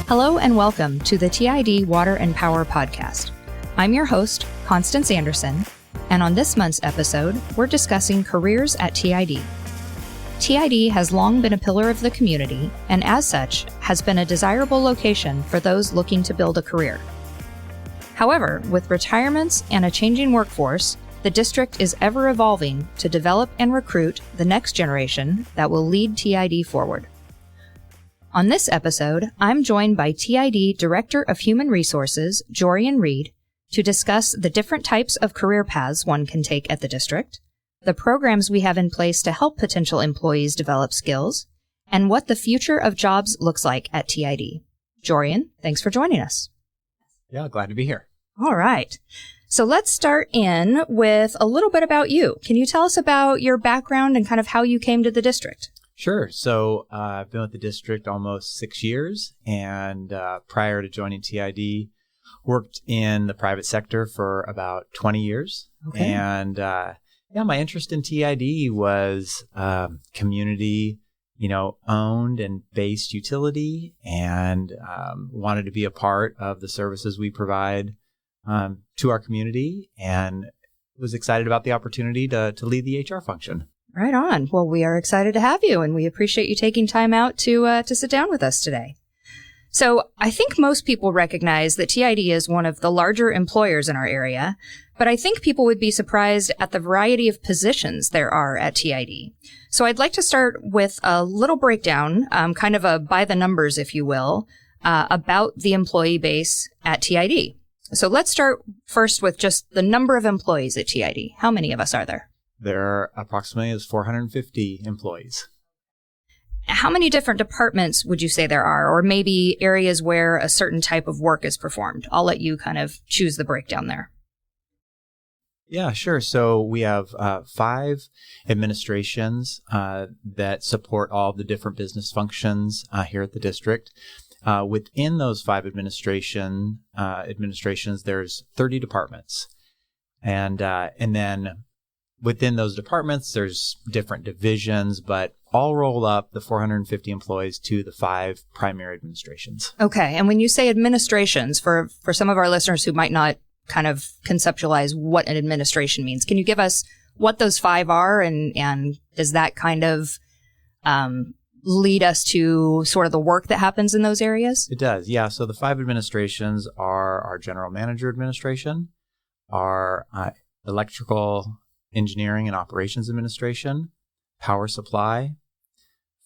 Hello and welcome to the TID Water and Power Podcast. I'm your host, Constance Anderson, and on this month's episode, we're discussing careers at TID. TID has long been a pillar of the community, and as such, has been a desirable location for those looking to build a career. However, with retirements and a changing workforce, the district is ever evolving to develop and recruit the next generation that will lead TID forward. On this episode, I'm joined by TID Director of Human Resources, Jorian Reed, to discuss the different types of career paths one can take at the district, the programs we have in place to help potential employees develop skills, and what the future of jobs looks like at TID. Jorian, thanks for joining us. Yeah, glad to be here. All right. So let's start in with a little bit about you. Can you tell us about your background and kind of how you came to the district? Sure. So I've been with the district almost 6 years, and prior to joining TID, worked in the private sector for about 20 years. Okay. And my interest in TID was community, owned and based utility, and wanted to be a part of the services we provide to our community, and was excited about the opportunity to lead the HR function. Right on. Well, we are excited to have you, and we appreciate you taking time out to sit down with us today. So I think most people recognize that TID is one of the larger employers in our area, but I think people would be surprised at the variety of positions there are at TID. So I'd like to start with a little breakdown, kind of a by the numbers, if you will, about the employee base at TID. So let's start first with just the number of employees at TID. How many of us are there? There are approximately 450 employees. How many different departments would you say there are, or maybe areas where a certain type of work is performed? I'll let you kind of choose the breakdown there. Yeah, sure. So we have 5 administrations that support all the different business functions here at the district. Within those 5 administrations, there's 30 departments, and then within those departments, there's different divisions, but all roll up the 450 employees to the 5 primary administrations. Okay. And when you say administrations, for some of our listeners who might not kind of conceptualize what an administration means, can you give us what those 5 are, and does that kind of lead us to sort of the work that happens in those areas? It does, yeah. So the 5 administrations are our general manager administration, our electrical engineering and operations administration, power supply,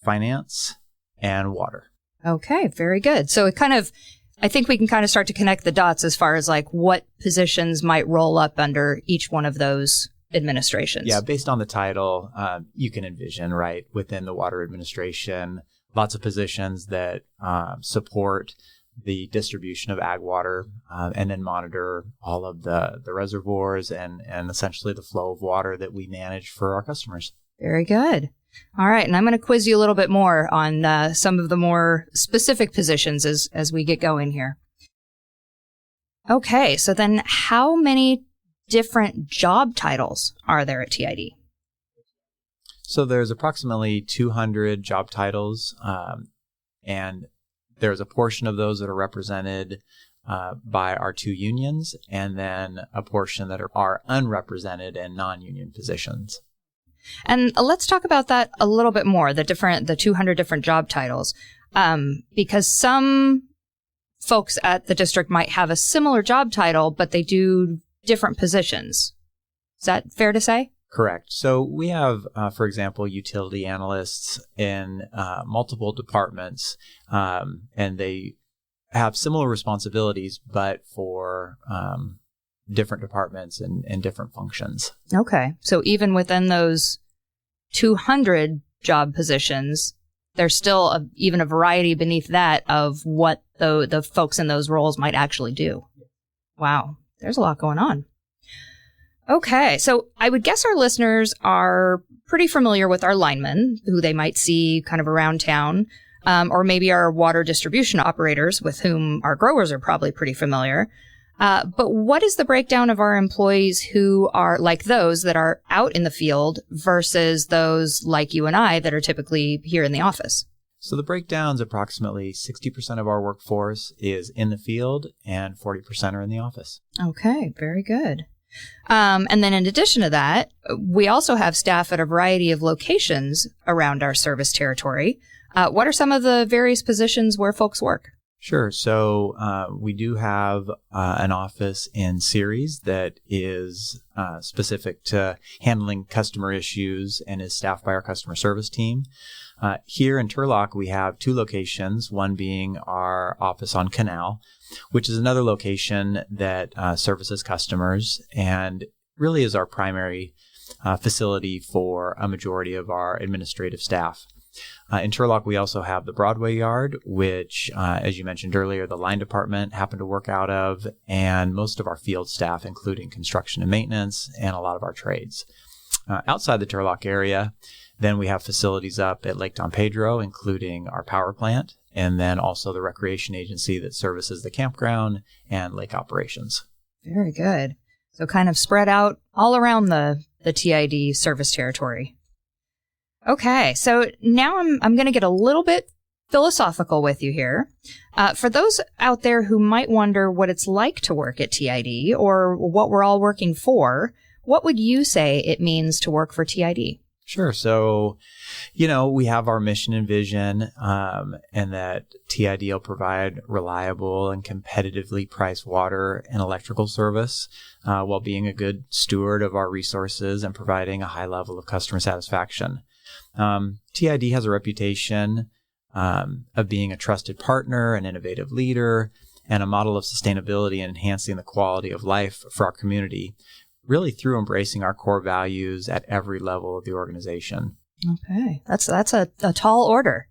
finance, and water. Okay, very good. So I think we can kind of start to connect the dots as far as like what positions might roll up under each one of those administrations. Yeah, based on the title, you can envision, right, within the water administration, lots of positions that support the distribution of ag water, and then monitor all of the reservoirs and essentially the flow of water that we manage for our customers. Very good. All right. And I'm going to quiz you a little bit more on some of the more specific positions as we get going here. Okay. So then how many different job titles are there at TID? So there's approximately 200 job titles, and there's a portion of those that are represented by our 2 unions, and then a portion that are unrepresented and non-union positions. And let's talk about that a little bit more, the 200 different job titles, because some folks at the district might have a similar job title, but they do different positions. Is that fair to say? Correct. So we have, for example, utility analysts in multiple departments, and they have similar responsibilities, but for different departments and different functions. Okay. So even within those 200 job positions, there's still even a variety beneath that of what the folks in those roles might actually do. Wow. There's a lot going on. Okay, so I would guess our listeners are pretty familiar with our linemen, who they might see kind of around town, or maybe our water distribution operators, with whom our growers are probably pretty familiar. But what is the breakdown of our employees who are like those that are out in the field versus those like you and I that are typically here in the office? So the breakdown's approximately 60% of our workforce is in the field and 40% are in the office. Okay, very good. And then in addition to that, we also have staff at a variety of locations around our service territory. What are some of the various positions where folks work? Sure. So we do have an office in Ceres that is specific to handling customer issues and is staffed by our customer service team. Here in Turlock, we have two locations, one being our office on Canal, which is another location that services customers and really is our primary facility for a majority of our administrative staff. In Turlock, we also have the Broadway Yard, which, as you mentioned earlier, the line department happened to work out of, and most of our field staff, including construction and maintenance, and a lot of our trades. Outside the Turlock area, then we have facilities up at Lake Don Pedro, including our power plant, and then also the recreation agency that services the campground and lake operations. Very good. So kind of spread out all around the TID service territory. Okay, so now I'm going to get a little bit philosophical with you here. For those out there who might wonder what it's like to work at TID or what we're all working for, what would you say it means to work for TID? Sure. So, we have our mission and vision, and that TID will provide reliable and competitively priced water and electrical service while being a good steward of our resources and providing a high level of customer satisfaction. TID has a reputation of being a trusted partner, an innovative leader, and a model of sustainability and enhancing the quality of life for our community, really through embracing our core values at every level of the organization. Okay, that's a tall order,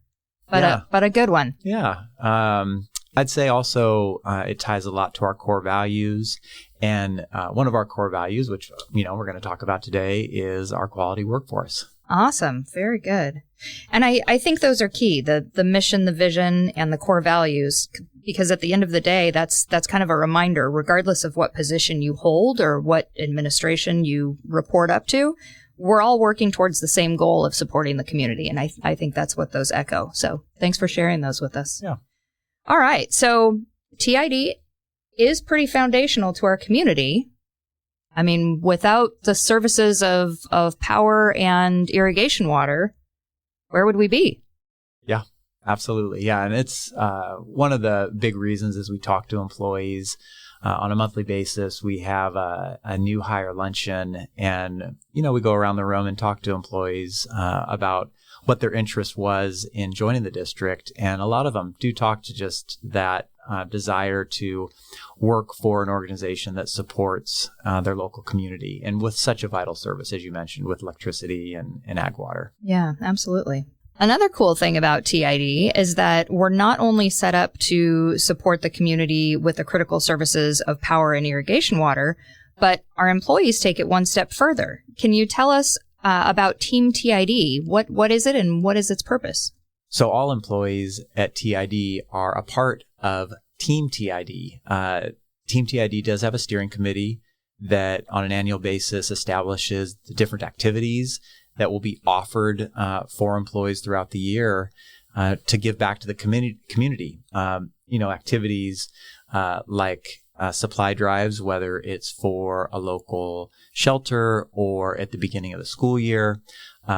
but a good one. Yeah. I'd say also it ties a lot to our core values. And one of our core values, which, we're going to talk about today, is our quality workforce. Awesome. Very good. And I think those are key, the mission, the vision, and the core values, because at the end of the day, that's kind of a reminder, regardless of what position you hold or what administration you report up to, we're all working towards the same goal of supporting the community. And I think that's what those echo. So thanks for sharing those with us. Yeah. All right. So TID is pretty foundational to our community. I mean, without the services of power and irrigation water, where would we be? Yeah, absolutely. Yeah. And it's one of the big reasons as we talk to employees on a monthly basis. We have a new hire luncheon, and, we go around the room and talk to employees about what their interest was in joining the district. And a lot of them do talk to just that desire to work for an organization that supports their local community and with such a vital service, as you mentioned, with electricity and ag water. Yeah, absolutely. Another cool thing about TID is that we're not only set up to support the community with the critical services of power and irrigation water, but our employees take it one step further. Can you tell us about Team TID? What is it and what is its purpose? So all employees at TID are a part of Team TID. Team TID does have a steering committee that on an annual basis establishes the different activities that will be offered for employees throughout the year to give back to the community. Activities like supply drives, whether it's for a local shelter or at the beginning of the school year.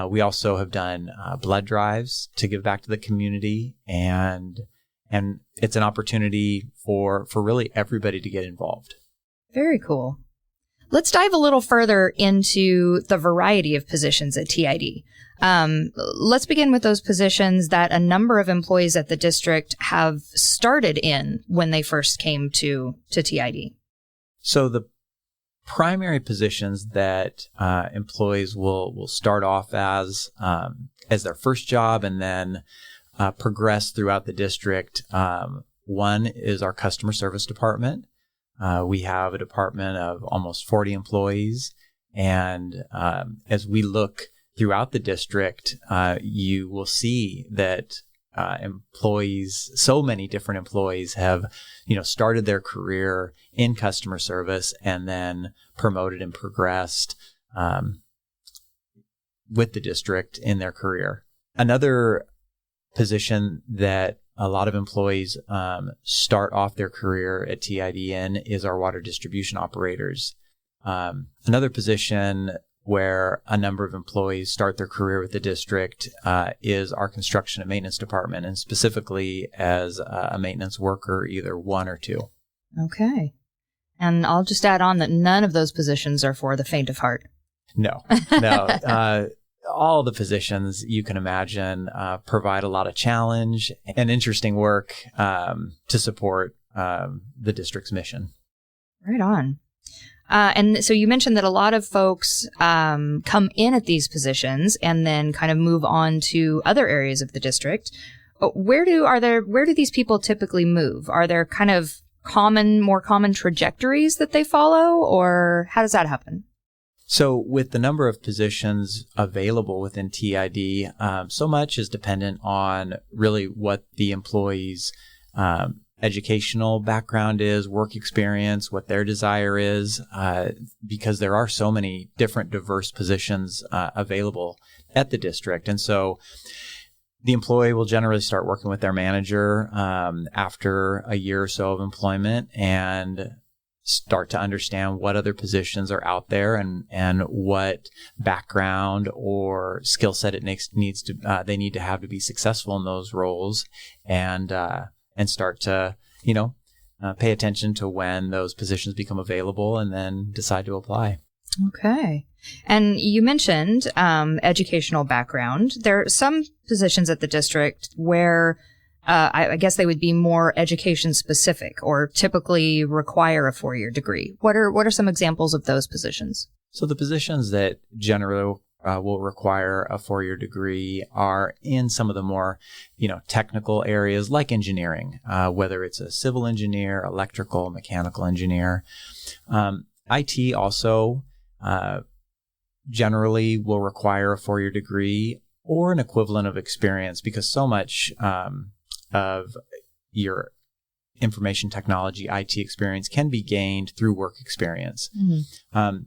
We also have done blood drives to give back to the community, and it's an opportunity for really everybody to get involved. Very cool. Let's dive a little further into the variety of positions at TID. Let's begin with those positions that a number of employees at the district have started in when they first came to TID. So the primary positions that employees will start off as their first job and then progress throughout the district. One is our customer service department. We have a department of almost 40 employees. And as we look throughout the district, you will see that employees, so many different employees have, started their career in customer service and then promoted and progressed with the district in their career. Another position that a lot of employees start off their career at TID in is our water distribution operators. Another position where a number of employees start their career with the district is our construction and maintenance department, and specifically as a maintenance worker, either 1 or 2. Okay. And I'll just add on that none of those positions are for the faint of heart. No. All the positions you can imagine provide a lot of challenge and interesting work to support the district's mission. Right on. And so you mentioned that a lot of folks come in at these positions and then kind of move on to other areas of the district. Where do these people typically move? Are there kind of more common trajectories that they follow, or how does that happen? So with the number of positions available within TID, so much is dependent on really what the employee's educational background is, work experience, what their desire is, because there are so many different diverse positions available at the district. And so the employee will generally start working with their manager after a year or so of employment and start to understand what other positions are out there and what background or skill set they need to have to be successful in those roles, and start to pay attention to when those positions become available and then decide to apply. Okay. And you mentioned educational background. There are some positions at the district where I guess they would be more education specific or typically require a 4-year degree. What are some examples of those positions? So the positions that generally will require a 4-year degree are in some of the more, technical areas like engineering, whether it's a civil engineer, electrical, mechanical engineer. IT also generally will require a 4-year degree or an equivalent of experience, because so much of your information technology IT experience can be gained through work experience. Mm-hmm.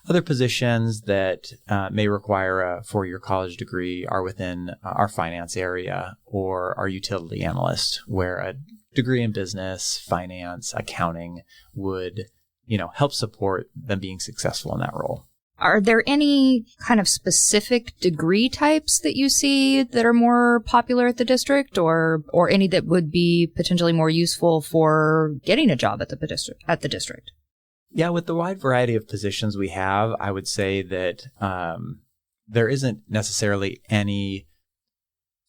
Other positions that may require a 4-year college degree are within our finance area or our utility analyst, where a degree in business, finance, accounting would, help support them being successful in that role. Are there any kind of specific degree types that you see that are more popular at the district, or any that would be potentially more useful for getting a job at the district? Yeah, with the wide variety of positions we have, I would say that there isn't necessarily any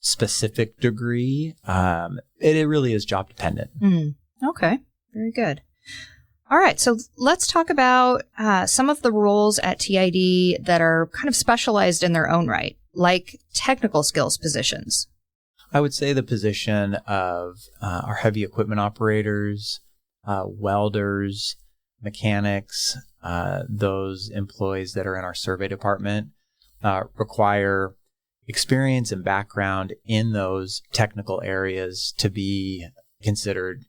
specific degree. It really is job dependent. Okay, very good. All right, so let's talk about some of the roles at TID that are kind of specialized in their own right, like technical skills positions. I would say the position of our heavy equipment operators, welders, mechanics, those employees that are in our survey department require experience and background in those technical areas to be considered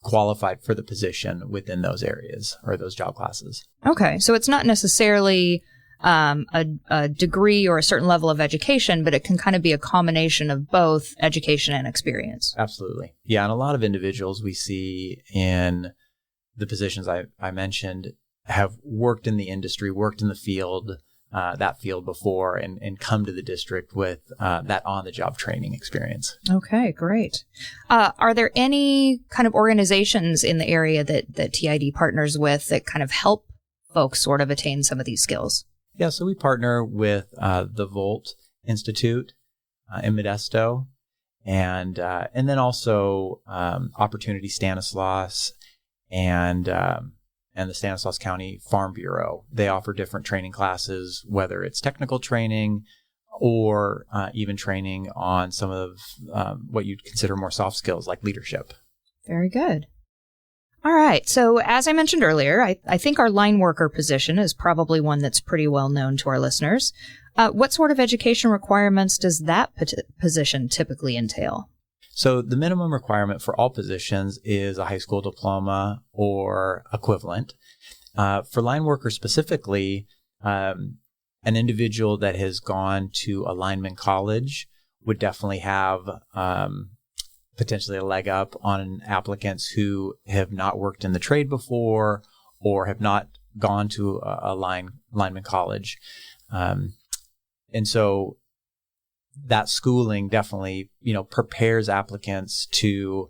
qualified for the position within those areas or those job classes. Okay, so it's not necessarily a degree or a certain level of education, but it can kind of be a combination of both education and experience. Absolutely. Yeah, and a lot of individuals we see in the positions I mentioned have worked in the industry, worked in the field, that field before, and come to the district with that on-the-job training experience. Okay, great. Are there any kind of organizations in the area that TID partners with that kind of help folks sort of attain some of these skills? Yeah, so we partner with the Volt Institute in Modesto, and then also Opportunity Stanislaus and the Stanislaus County Farm Bureau. They offer different training classes, whether it's technical training or even training on some of what you'd consider more soft skills like leadership. Very good. All right. So as I mentioned earlier, I think our line worker position is probably one that's pretty well known to our listeners. What sort of education requirements does that position typically entail? So the minimum requirement for all positions is a high school diploma or equivalent. For line workers specifically, an individual that has gone to a lineman college would definitely have potentially a leg up on applicants who have not worked in the trade before or have not gone to a lineman college. And so that schooling definitely, prepares applicants to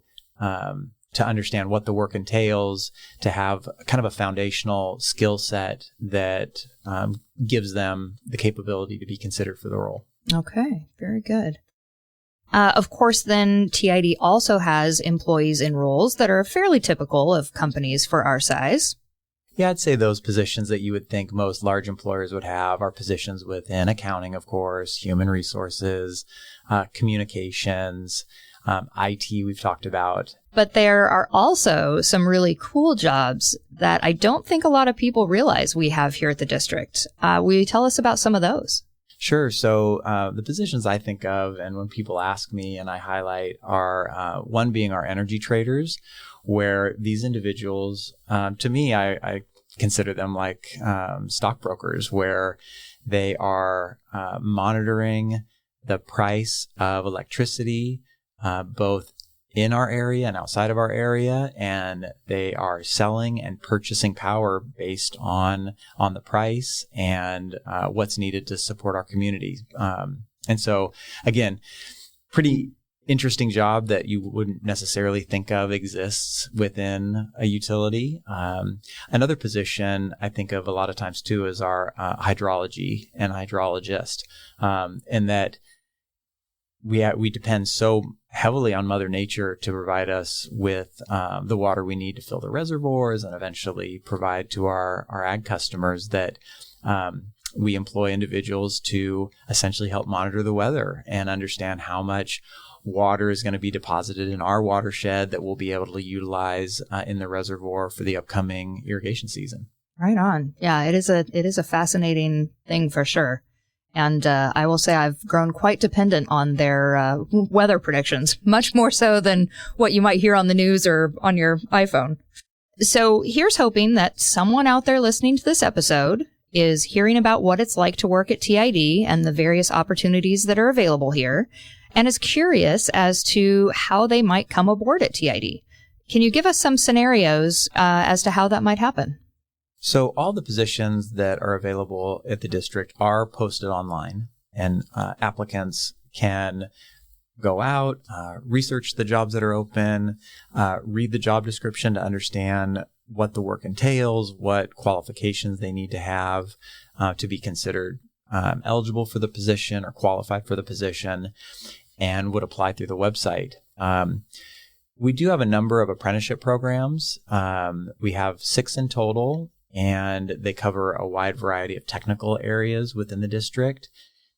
understand what the work entails, to have kind of a foundational skill set that gives them the capability to be considered for the role. Okay, very good. Of course, then TID also has employees in roles that are fairly typical of companies for our size. Yeah, I'd say those positions that you would think most large employers would have are positions within accounting, of course, human resources, communications, IT we've talked about. But there are also some really cool jobs that I don't think a lot of people realize we have here at the district. Will you tell us about some of those? Sure. So the positions I think of, and when people ask me and I highlight, are one being our energy traders, where these individuals, to me, I consider them like stockbrokers, where they are monitoring the price of electricity, both in our area and outside of our area, and they are selling and purchasing power based on the price and what's needed to support our community. And so, again, pretty interesting job that you wouldn't necessarily think of exists within a utility. Another position I think of a lot of times too is our hydrology and hydrologist, and that we depend so heavily on Mother Nature to provide us with the water we need to fill the reservoirs and eventually provide to our ag customers, that we employ individuals to essentially help monitor the weather and understand how much water is going to be deposited in our watershed that we'll be able to utilize in the reservoir for the upcoming irrigation season. Right on. Yeah, it is a fascinating thing for sure. And I will say I've grown quite dependent on their weather predictions, much more so than what you might hear on the news or on your iPhone. So here's hoping that someone out there listening to this episode is hearing about what it's like to work at TID and the various opportunities that are available here, and is curious as to how they might come aboard at TID. Can you give us some scenarios as to how that might happen? So all the positions that are available at the district are posted online, and applicants can go out, research the jobs that are open, read the job description to understand what the work entails, what qualifications they need to have to be considered eligible for the position or qualified for the position, and would apply through the website. We do have a number of apprenticeship programs. We have 6 in total, and they cover a wide variety of technical areas within the district.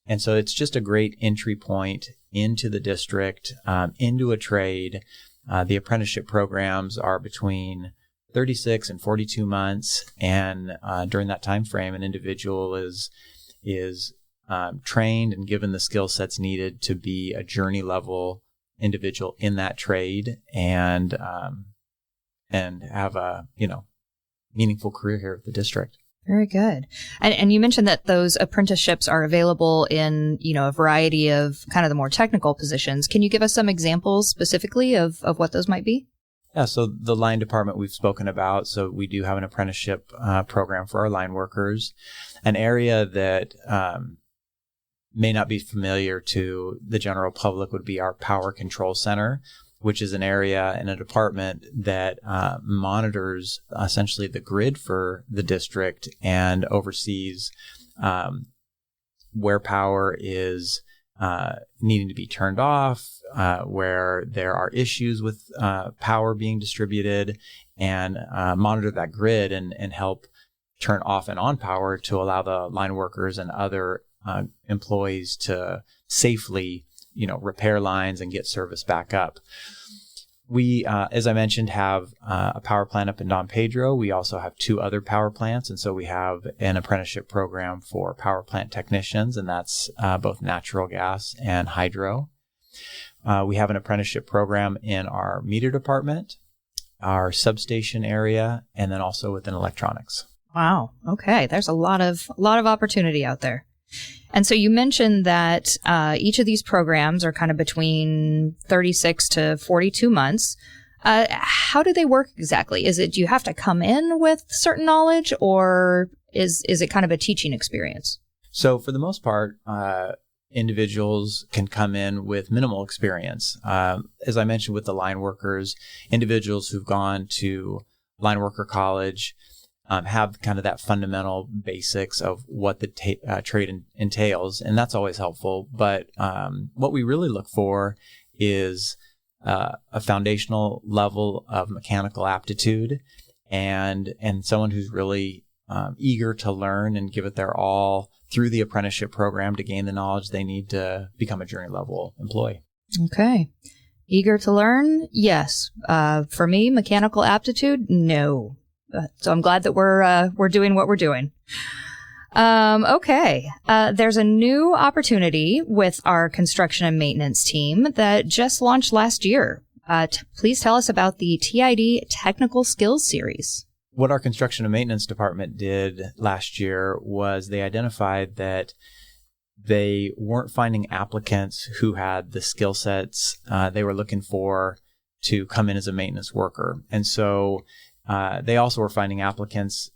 And so it's just a great entry point into the district, into a trade. The apprenticeship programs are between 36 and 42 months. And during that time frame, an individual is trained and given the skill sets needed to be a journey level individual in that trade, and have a, meaningful career here at the district. Very good. And you mentioned that those apprenticeships are available in, a variety of kind of the more technical positions. Can you give us some examples specifically of what those might be? Yeah, so the line department we've spoken about. So we do have an apprenticeship program for our line workers. An area that may not be familiar to the general public would be our Power Control Center, which is an area in a department that monitors essentially the grid for the district and oversees where power is needing to be turned off, where there are issues with power being distributed, and monitor that grid and help turn off and on power to allow the line workers and other employees to safely repair lines and get service back up. We, as I mentioned, have a power plant up in Don Pedro. We also have 2 other power plants, and so we have an apprenticeship program for power plant technicians, and that's both natural gas and hydro. We have an apprenticeship program in our meter department, our substation area, and then also within electronics. Wow. Okay. There's a lot of opportunity out there. And so you mentioned that each of these programs are kind of between 36 to 42 months. How do they work exactly? Do you have to come in with certain knowledge, or is it kind of a teaching experience? So for the most part, individuals can come in with minimal experience. As I mentioned with the line workers, individuals who've gone to line worker college have kind of that fundamental basics of what the trade entails, and that's always helpful. But what we really look for is a foundational level of mechanical aptitude and someone who's really eager to learn and give it their all through the apprenticeship program to gain the knowledge they need to become a journey level employee. Okay. Eager to learn? Yes. For me, mechanical aptitude? No. So I'm glad that we're doing what we're doing. Okay. There's a new opportunity with our construction and maintenance team that just launched last year. Please tell us about the TID Technical Skills Series. What our construction and maintenance department did last year was they identified that they weren't finding applicants who had the skill sets they were looking for to come in as a maintenance worker. And so they also were finding applicants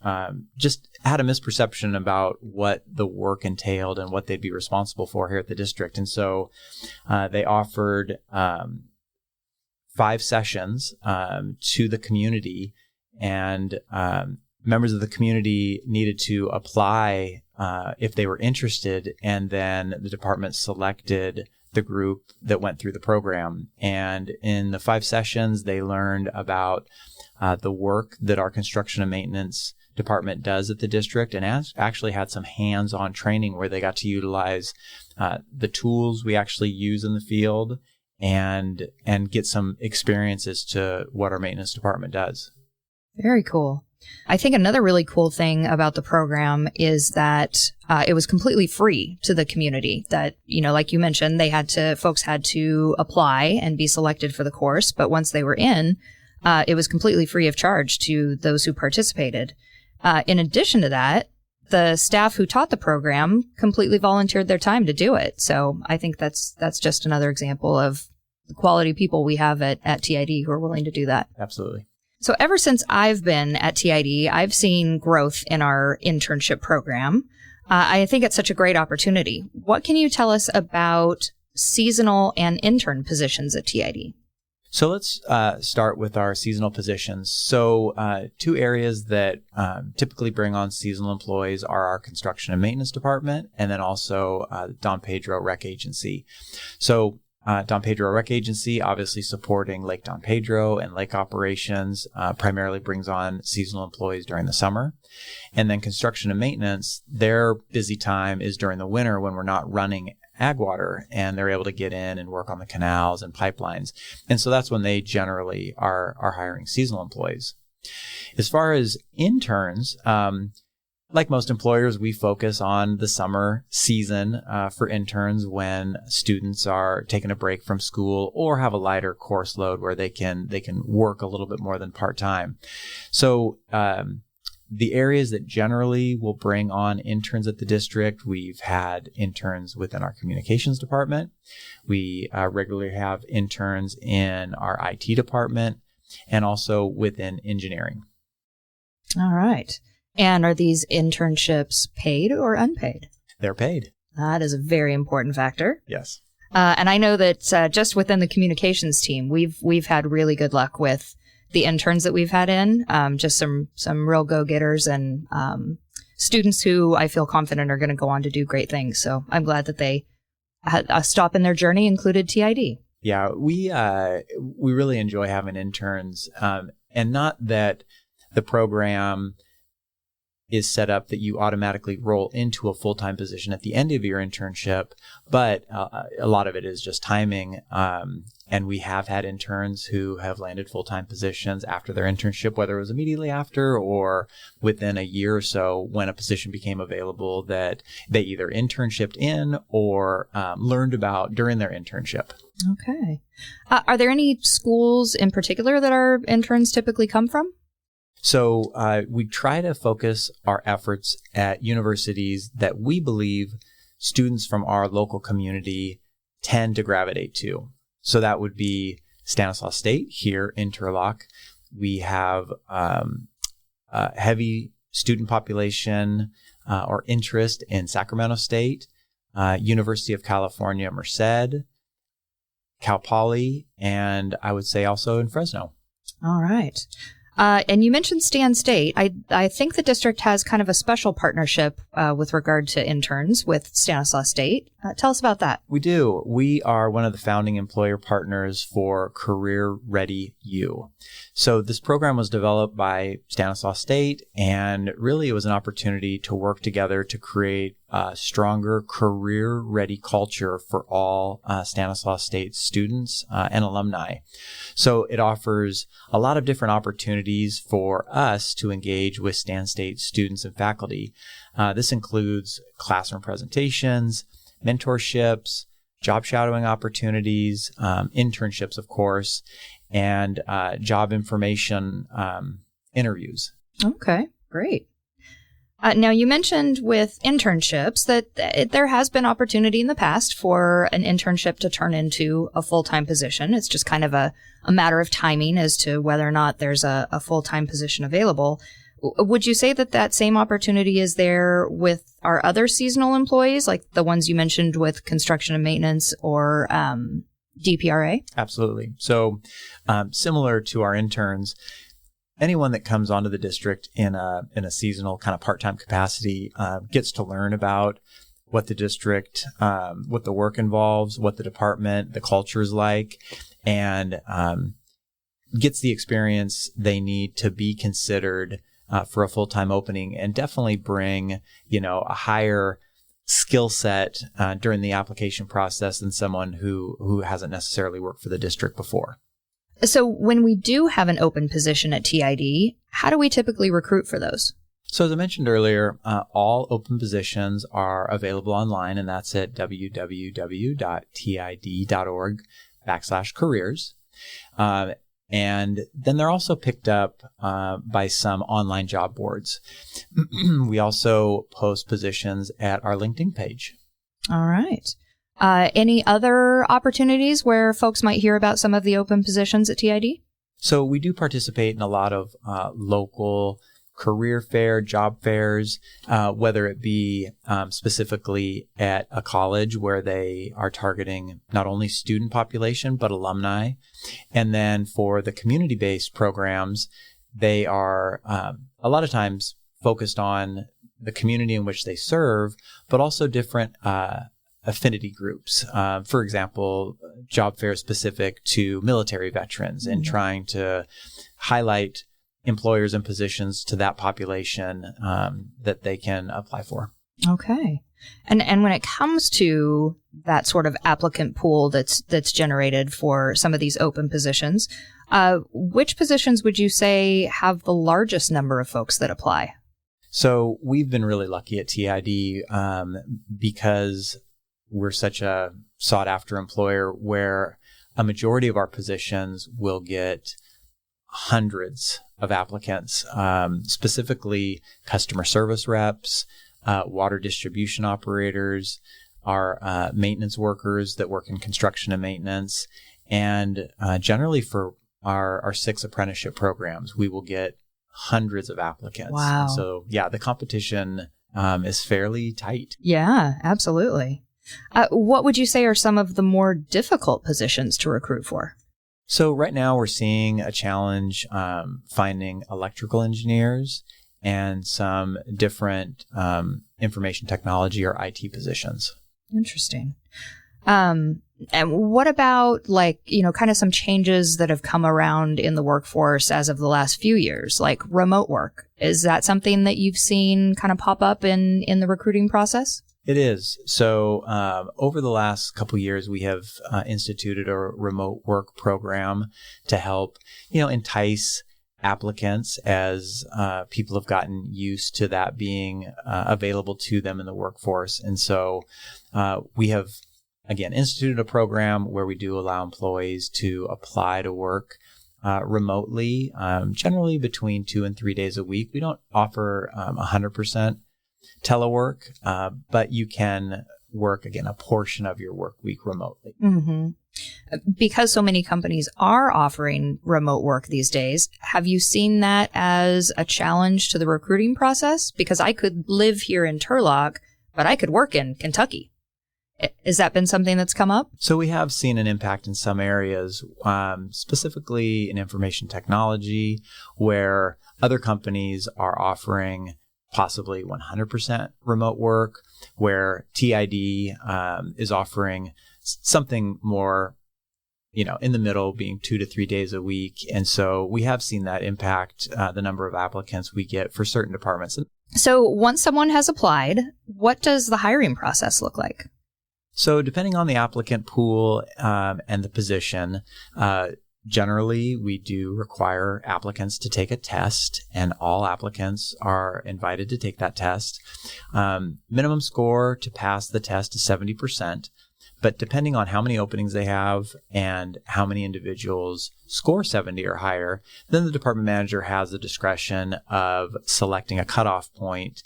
just had a misperception about what the work entailed and what they'd be responsible for here at the district. And so they offered 5 sessions to the community, and members of the community needed to apply if they were interested, and then the department selected the group that went through the program. And in the 5 sessions, they learned about the work that our construction and maintenance department does at the district, and actually had some hands-on training where they got to utilize the tools we actually use in the field and get some experience as to what our maintenance department does. Very cool. I think another really cool thing about the program is that it was completely free to the community. That, like you mentioned, folks had to apply and be selected for the course. But once they were in, it was completely free of charge to those who participated. In addition to that, the staff who taught the program completely volunteered their time to do it. So I think that's just another example of the quality people we have at TID who are willing to do that. Absolutely. So ever since I've been at TID, I've seen growth in our internship program. I think it's such a great opportunity. What can you tell us about seasonal and intern positions at TID? So let's start with our seasonal positions. So 2 areas that typically bring on seasonal employees are our construction and maintenance department, and then also Don Pedro Rec Agency. So Don Pedro Rec Agency, obviously supporting Lake Don Pedro and lake operations, primarily brings on seasonal employees during the summer. And then construction and maintenance, their busy time is during the winter when we're not running ag water, and they're able to get in and work on the canals and pipelines. And so that's when they generally are hiring seasonal employees. As far as interns, like most employers, we focus on the summer season for interns when students are taking a break from school or have a lighter course load where they can work a little bit more than part-time. So the areas that generally will bring on interns at the district, we've had interns within our communications department. We regularly have interns in our IT department and also within engineering. All right. And are these internships paid or unpaid? They're paid. That is a very important factor. Yes. And I know that just within the communications team, we've had really good luck with the interns that we've had in. Just some real go-getters and students who I feel confident are going to go on to do great things. So I'm glad that they had a stop in their journey included TID. Yeah, we really enjoy having interns, and not that the program is set up that you automatically roll into a full-time position at the end of your internship, but a lot of it is just timing. And we have had interns who have landed full-time positions after their internship, whether it was immediately after or within a year or so when a position became available that they either internshipped in or learned about during their internship. Okay. Are there any schools in particular that our interns typically come from? So we try to focus our efforts at universities that we believe students from our local community tend to gravitate to. So that would be Stanislaus State here in Turlock. We have a heavy student population or interest in Sacramento State, University of California, Merced, Cal Poly, and I would say also in Fresno. All right. And you mentioned Stan State. I think the district has kind of a special partnership with regard to interns with Stanislaus State. Tell us about that. We do. We are one of the founding employer partners for Career Ready U. So this program was developed by Stanislaus State, and really it was an opportunity to work together to create a stronger career-ready culture for all Stanislaus State students and alumni. So it offers a lot of different opportunities for us to engage with Stan State students and faculty. This includes classroom presentations, mentorships, job shadowing opportunities, internships, of course, and job information interviews. Okay, great. Now, you mentioned with internships that there has been opportunity in the past for an internship to turn into a full-time position. It's just kind of a matter of timing as to whether or not there's a full-time position available. Would you say that same opportunity is there with our other seasonal employees, like the ones you mentioned with construction and maintenance or DPRA? Absolutely. So similar to our interns, anyone that comes onto the district in a seasonal kind of part-time capacity gets to learn about what the district, what the work involves, what the department, the culture is like, and gets the experience they need to be considered for a full-time opening, and definitely bring, a higher skill set during the application process than someone who hasn't necessarily worked for the district before. So when we do have an open position at TID, how do we typically recruit for those? So as I mentioned earlier, all open positions are available online, and that's at www.tid.org/careers. And then they're also picked up by some online job boards. We also post positions at our LinkedIn page. All right. Any other opportunities where folks might hear about some of the open positions at TID? So we do participate in a lot of local career fair, job fairs, whether it be specifically at a college where they are targeting not only student population, but alumni. And then for the community-based programs, they are a lot of times focused on the community in which they serve, but also different affinity groups. For example, job fairs specific to military veterans and trying to highlight employers and positions to that population that they can apply for. Okay. And when it comes to that sort of applicant pool that's generated for some of these open positions, which positions would you say have the largest number of folks that apply? So we've been really lucky at TID because we're such a sought-after employer where a majority of our positions will get hundreds of applicants, specifically customer service reps, water distribution operators, our maintenance workers that work in construction and maintenance, and generally for our 6 apprenticeship programs, we will get hundreds of applicants. Wow. And so, yeah, the competition is fairly tight. Yeah, absolutely. What would you say are some of the more difficult positions to recruit for? So right now we're seeing a challenge finding electrical engineers and some different information technology or IT positions. Interesting. And what about kind of some changes that have come around in the workforce as of the last few years, like remote work? Is that something that you've seen kind of pop up in the recruiting process? It is. So over the last couple of years, we have instituted a remote work program to help, entice applicants as people have gotten used to that being available to them in the workforce. And so we have, again, instituted a program where we do allow employees to apply to work remotely, generally between 2 and 3 days a week. We don't offer 100% telework, but you can work, again, a portion of your work week remotely. Mm-hmm. Because so many companies are offering remote work these days, have you seen that as a challenge to the recruiting process? Because I could live here in Turlock, but I could work in Kentucky. Has that been something that's come up? So we have seen an impact in some areas, specifically in information technology, where other companies are offering possibly 100% remote work, where TID is offering something more, in the middle, being 2 to 3 days a week. And so we have seen that impact the number of applicants we get for certain departments. So once someone has applied, what does the hiring process look like? So depending on the applicant pool and the position, generally we do require applicants to take a test, and all applicants are invited to take that test. Minimum score to pass the test is 70%, but depending on how many openings they have and how many individuals score 70 or higher, then the department manager has the discretion of selecting a cutoff point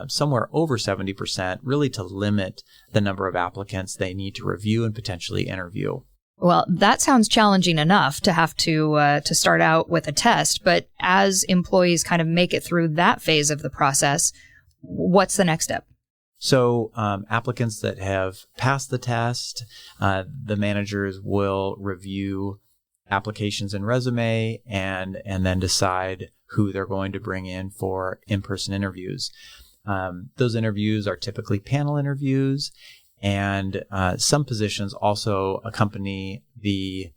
somewhere over 70%, really to limit the number of applicants they need to review and potentially interview. Well, that sounds challenging enough to have to start out with a test, but as employees kind of make it through that phase of the process, what's the next step? So applicants that have passed the test, the managers will review applications and resume and then decide who they're going to bring in for in-person interviews. Those interviews are typically panel interviews, and some positions also accompany the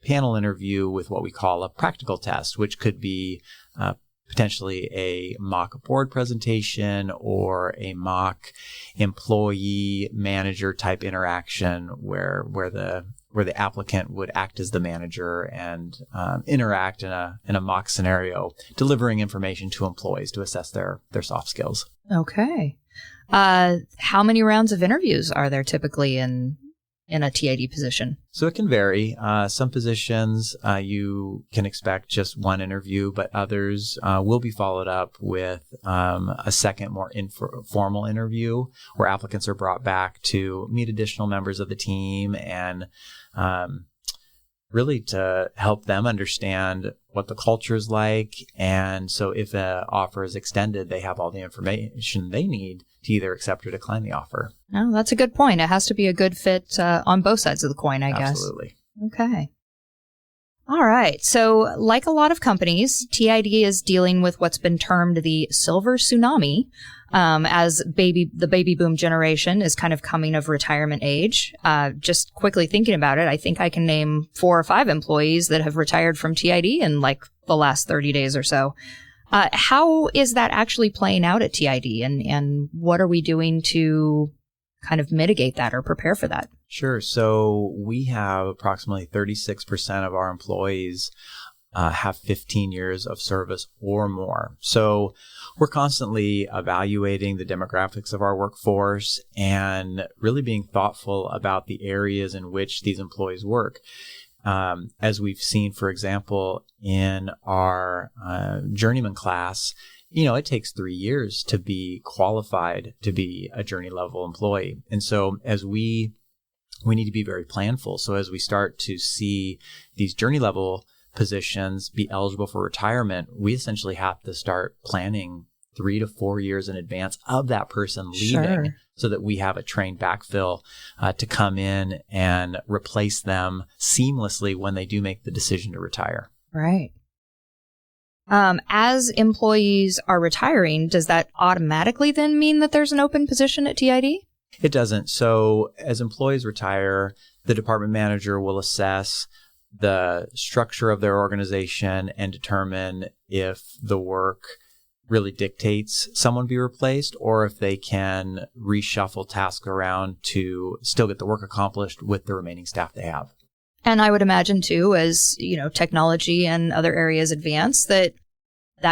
panel interview with what we call a practical test, which could be potentially a mock board presentation or a mock employee manager type interaction where the applicant would act as the manager and interact in a mock scenario, delivering information to employees to assess their soft skills. Okay. How many rounds of interviews are there typically in a TID position? So it can vary. Some positions you can expect just one interview, but others will be followed up with a second, more informal interview where applicants are brought back to meet additional members of the team and really to help them understand what the culture is like. And so if an offer is extended, they have all the information they need to either accept or decline the offer. Oh, that's a good point. It has to be a good fit on both sides of the coin, I guess. Absolutely. Okay. All right. So like a lot of companies, TID is dealing with what's been termed the silver tsunami, as the baby boom generation is kind of coming of retirement age. Just quickly thinking about it, I think I can name 4 or 5 employees that have retired from TID in like the last 30 days or so. How is that actually playing out at TID, and what are we doing to kind of mitigate that or prepare for that? Sure. So we have approximately 36% of our employees have 15 years of service or more. So we're constantly evaluating the demographics of our workforce and really being thoughtful about the areas in which these employees work. As we've seen, for example, in our journeyman class, it takes 3 years to be qualified to be a journey level employee. And so as we need to be very planful. So as we start to see these journey level positions be eligible for retirement, we essentially have to start planning 3 to 4 years in advance of that person leaving. Sure. So that we have a trained backfill to come in and replace them seamlessly when they do make the decision to retire. Right. As employees are retiring, does that automatically then mean that there's an open position at TID? It doesn't. So as employees retire, the department manager will assess the structure of their organization and determine if the work really dictates someone be replaced or if they can reshuffle tasks around to still get the work accomplished with the remaining staff they have. And I would imagine too, as technology and other areas advance, that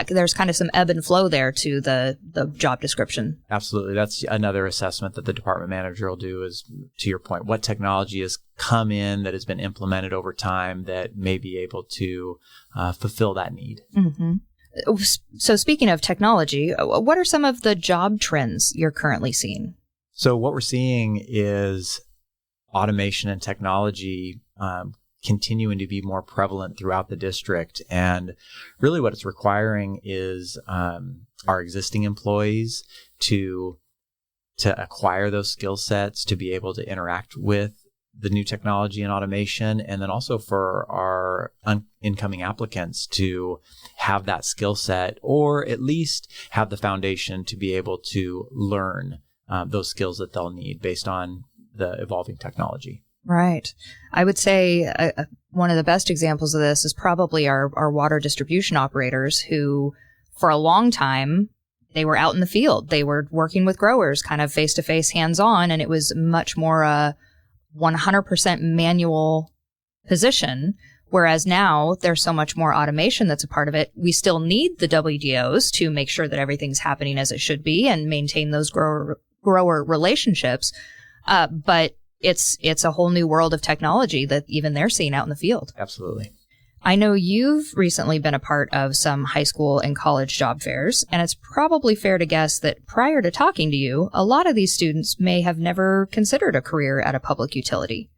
there's kind of some ebb and flow there to the job description. Absolutely. That's another assessment that the department manager will do is, to your point, what technology has come in that has been implemented over time that may be able to fulfill that need. Mm-hmm. So speaking of technology, what are some of the job trends you're currently seeing? So what we're seeing is automation and technology continuing to be more prevalent throughout the district. And really what it's requiring is our existing employees to acquire those skill sets, to be able to interact with the new technology and automation, and then also for our incoming applicants to have that skill set, or at least have the foundation to be able to learn those skills that they'll need based on the evolving technology. Right. I would say one of the best examples of this is probably our water distribution operators who, for a long time, they were out in the field. They were working with growers, kind of face-to-face, hands-on, and it was much more a 100% manual position, whereas now there's so much more automation that's a part of it. We still need the WDOs to make sure that everything's happening as it should be and maintain those grower relationships, but it's a whole new world of technology that even they're seeing out in the field. Absolutely. I know you've recently been a part of some high school and college job fairs, and it's probably fair to guess that prior to talking to you, a lot of these students may have never considered a career at a public utility.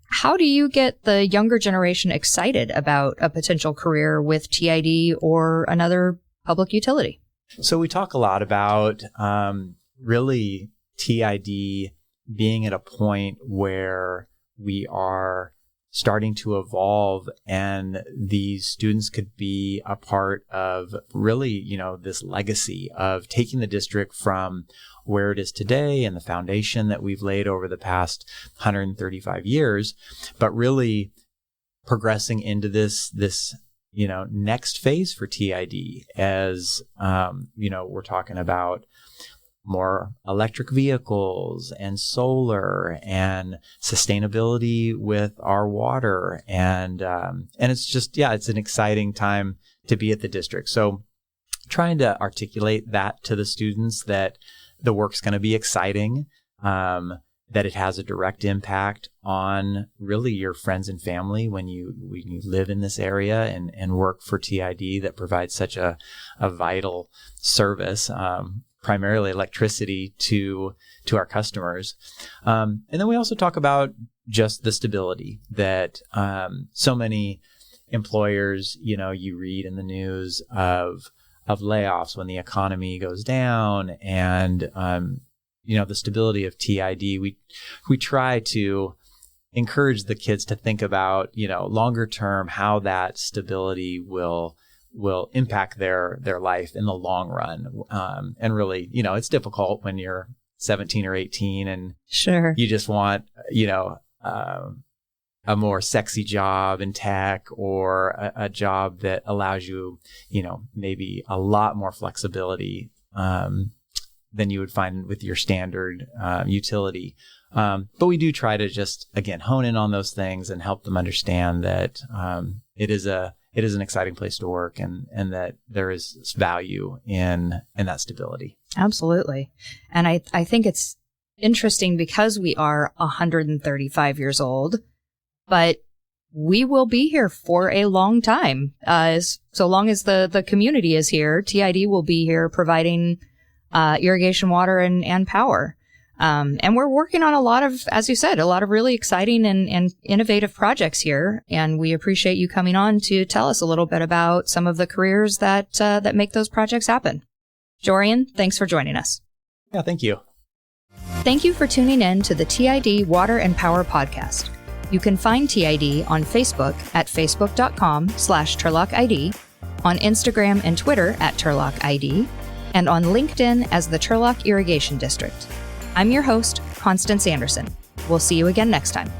How do you get the younger generation excited about a potential career with TID or another public utility? So we talk a lot about really TID being at a point where we are starting to evolve, and these students could be a part of really, this legacy of taking the district from where it is today and the foundation that we've laid over the past 135 years, but really progressing into this next phase for TID as, we're talking about more electric vehicles and solar and sustainability with our water. And it's just, it's an exciting time to be at the district. So trying to articulate that to the students, that the work's going to be exciting, that it has a direct impact on really your friends and family when you live in this area and work for TID that provides such a vital service, primarily electricity to our customers. And then we also talk about just the stability that so many employers, you read in the news of layoffs when the economy goes down, and the stability of TID. We try to encourage the kids to think about, longer term, how that stability will impact their life in the long run. And really, it's difficult when you're 17 or 18 and sure, you just want, a more sexy job in tech, or a job that allows you, maybe a lot more flexibility than you would find with your standard utility. But we do try to just, again, hone in on those things and help them understand that it is an exciting place to work, and that there is value in that stability. Absolutely. And I think it's interesting because we are 135 years old, but we will be here for a long time. So long as the community is here, TID will be here providing irrigation water and power. And we're working on a lot of, as you said, a lot of really exciting and innovative projects here. And we appreciate you coming on to tell us a little bit about some of the careers that make those projects happen. Jorian, thanks for joining us. Yeah, thank you. Thank you for tuning in to the TID Water and Power Podcast. You can find TID on Facebook at facebook.com/TurlockID, on Instagram and Twitter at TurlockID, and on LinkedIn as the Turlock Irrigation District. I'm your host, Constance Anderson. We'll see you again next time.